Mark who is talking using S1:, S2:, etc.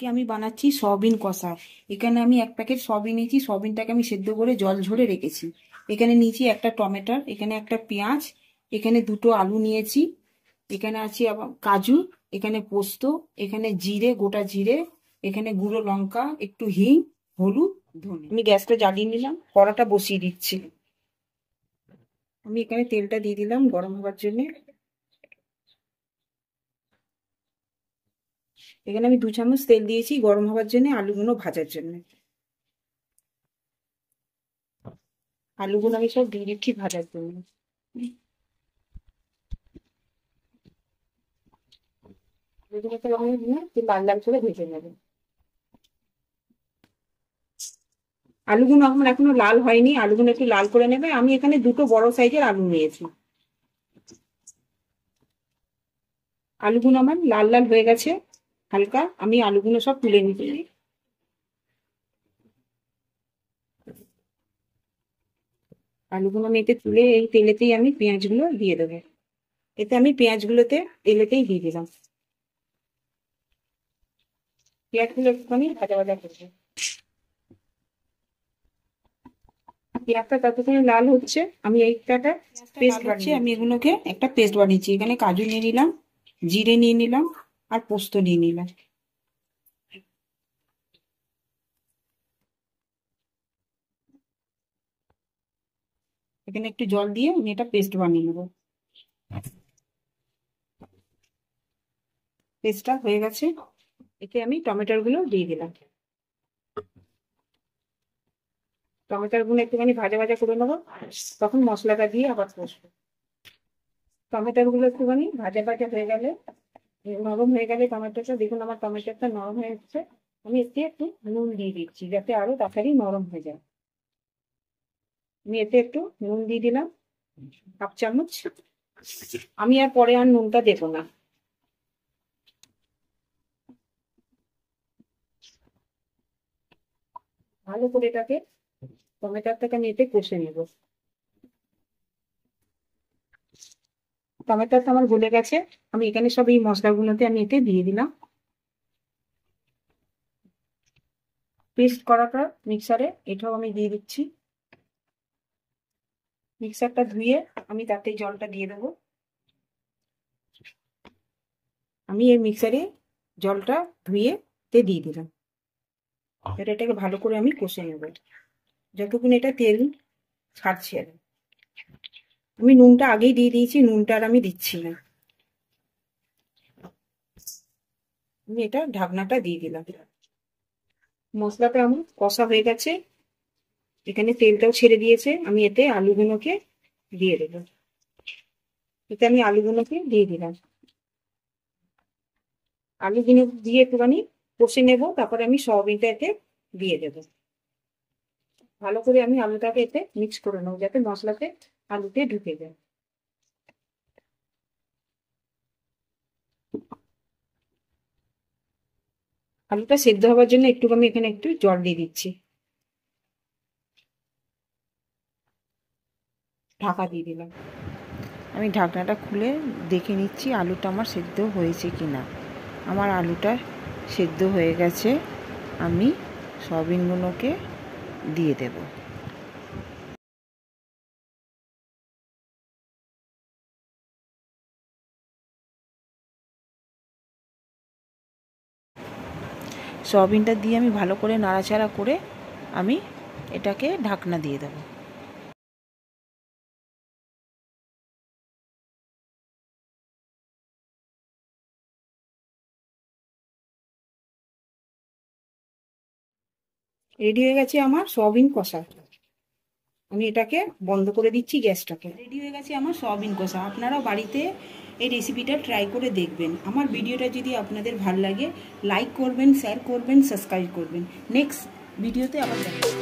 S1: আজকে আমি বানাচ্ছি সয়াবিন কষা। এখানে আমি 1 প্যাকেট সয়াবিন নিয়েছি। সয়াবিনটাকে আমি সেদ্ধ করে জল ঝরে রেখেছি। এখানে নিয়েছি একটা টমেটো, এখানে একটা পেঁয়াজ, এখানে 2টো আলু নিয়েছি, এখানে আছে আবার কাজু, এখানে পোস্ত, এখানে জিরে, গোটা জিরে, এখানে গুঁড়ো লঙ্কা, একটু হিং, হলুদ, ধনে। আমি গ্যাসটা জ্বালিয়ে নিলাম, কড়াটা বসিয়ে দিচ্ছি। আমি এখানে তেলটা দিয়ে দিলাম গরম হওয়ার জন্য। এখানে আমি 2 চামচ তেল দিয়েছি গরম হওয়ার জন্য, আলুগুলো ভাজার জন্য। আলুগুলো আমি সব দিয়ে দিচ্ছি ভাজার জন্য। আলুগুলোকে আমি লাল লাল করে ভেজে নেব। আলুগুলো এখনো লাল হয়নি, আলুগুলো একটু লাল করে নেবে। আমি এখানে 2টো বড় সাইজের আলু নিয়েছি। আলুগুলো আমার লাল লাল হয়ে গেছে হালকা। আমি আলুগুলো সব তুলে নিতে চাই। আলুগুলো আমি এতে তুলে এই তেলেতেই আমি পেঁয়াজগুলো দিয়ে দেবো। এতে আমি পেঁয়াজগুলোতে তেলেতেই দিয়ে দিলাম। পেঁয়াজগুলো একটুখানি ভাজা ভাজা করবো। পেঁয়াজটা ততক্ষণে লাল হচ্ছে, আমি এইটা পেস্ট বানিয়ে আমি এগুলোকে একটা পেস্ট বানিয়েছি। এখানে কাজু নিয়ে নিলাম, জিরে নিয়ে নিলাম, আর পোস্ত নিয়ে নিলাম। এখানে একটু জল দিয়ে আমি এটা পেস্ট বানিয়ে নেবো। পেস্টটা হয়ে গেছে, এতে আমি টমেটোর গুলো দিয়ে দিলাম। টমেটোর গুলো একটুখানি ভাজা ভাজা করে নেবো, তখন মশলাটা দিয়ে আবার কষবো। টমেটোর গুলো একটুখানি ভাজা ভাজা হয়ে গেলে, নরম হয়ে গেলে টমেটোটা, দেখুন আমার টমেটোটা নরম হয়ে যাচ্ছে। আমি এতে একটু নুন দিয়ে দিচ্ছি যাতে আরো তাড়াতাড়ি নরম হয়ে যায়। আমি এতে একটু নুন দিয়ে দিলাম, 1/2 চামচ। আমি আর পরে আর নুনটা দেবো না। ভালো করে এটাকে টমেটোটাকে আমি এতে কষে নেব। টমেটোটা আমার গলে গেছে, আমি এখানে সব এই মশলাগুলোতে আমি এতে দিয়ে দিলাম। পেস্ট করাটা মিক্সারে এটাও আমি দিয়ে দিচ্ছি। মিক্সারটা ধুয়ে আমি তাতে জলটা দিয়ে দেবো। আমি এই মিক্সারে জলটা ধুয়ে দিয়ে দিলাম। এটাকে ভালো করে আমি কষে নেব যতক্ষণ এটা তেল ছাড়ছে। আর আমি নুনটা আগেই দিয়ে দিয়েছি, নুনটা আর আমি দিচ্ছি না। আমি এটা ঢাকনাটা দিয়ে দিলাম। মশলাটা আমার কষা হয়ে গেছে, এখানে তেলটাও ছেড়ে দিয়েছে। আমি এতে আলুগুলোকে দিয়ে দেবো। এতে আমি আলুগুলোকে দিয়ে দিলাম। আলুগুলো দিয়ে একটুখানি কষে নেব, তারপরে আমি সয়াবিনটা এতে দিয়ে দেবো। ভালো করে আমি আলুটাকে এতে মিক্স করে নেবো যাতে মশলাতে আলুতে ঢুকে যায়। আলুটা সেদ্ধ হওয়ার জন্য একটু আমি এখানে একটু জল দিয়ে দিচ্ছি। ঢাকা দিয়ে দিলাম।
S2: আমি ঢাকনাটা খুলে দেখে নিচ্ছি আলুটা আমার সেদ্ধ হয়েছে কি না। আমার আলুটা সেদ্ধ হয়ে গেছে। আমি সয়াবিনগুলোকে দিয়ে দেব। সয়াবিনটা দিয়ে আমি ভালো করে নাড়াচাড়া করে আমি এটাকে ঢাকনা দিয়ে দেব।
S1: রেডি হয়ে গেছে আমার সয়াবিন কষা। আমি এটাকে বন্ধ করে দিচ্ছি গ্যাসটাকে। রেডি হয়ে গেছে আমার সয়াবিন কষা। আপনারাও বাড়িতে এই রেসিপিটা ট্রাই করে দেখবেন। আমার ভিডিওটা যদি আপনাদের ভালো লাগে, লাইক করবেন, শেয়ার করবেন, সাবস্ক্রাইব করবেন। নেক্সট ভিডিওতে আবার দেখা হবে।